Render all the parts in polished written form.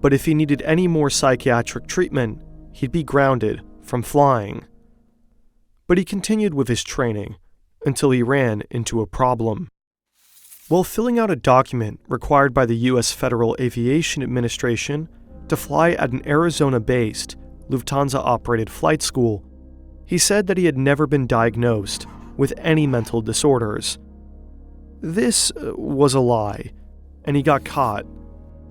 but if he needed any more psychiatric treatment, he'd be grounded from flying. But he continued with his training until he ran into a problem. While filling out a document required by the U.S. Federal Aviation Administration to fly at an Arizona-based, Lufthansa-operated flight school, he said that he had never been diagnosed with any mental disorders. This was a lie, and he got caught.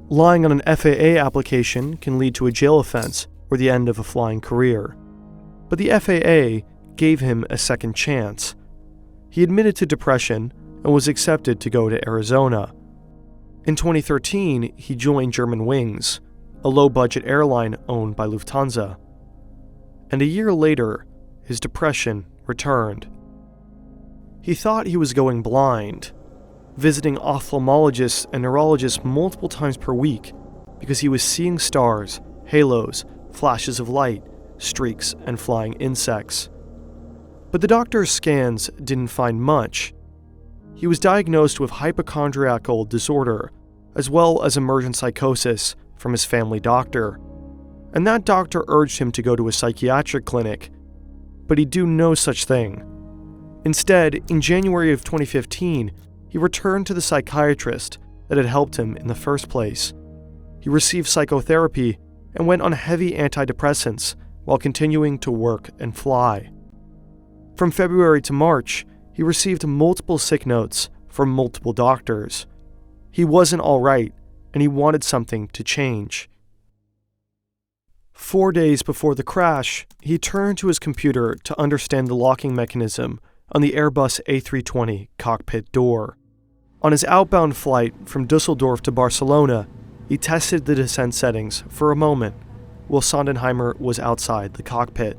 Lying on an FAA application can lead to a jail offense or the end of a flying career. But the FAA gave him a second chance. He admitted to depression and was accepted to go to Arizona. In 2013, he joined Germanwings, a low-budget airline owned by Lufthansa. And a year later, his depression returned. He thought he was going blind, visiting ophthalmologists and neurologists multiple times per week because he was seeing stars, halos, flashes of light, streaks, and flying insects. But the doctor's scans didn't find much. He was diagnosed with hypochondriacal disorder, as well as emergent psychosis from his family doctor. And that doctor urged him to go to a psychiatric clinic, but he'd do no such thing. Instead, in January of 2015, he returned to the psychiatrist that had helped him in the first place. He received psychotherapy and went on heavy antidepressants while continuing to work and fly. From February to March, he received multiple sick notes from multiple doctors. He wasn't all right, and he wanted something to change. 4 days before the crash, he turned to his computer to understand the locking mechanism on the Airbus A320 cockpit door. On his outbound flight from Dusseldorf to Barcelona, he tested the descent settings for a moment while Sondenheimer was outside the cockpit.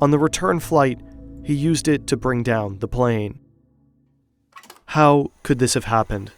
On the return flight, he used it to bring down the plane. How could this have happened?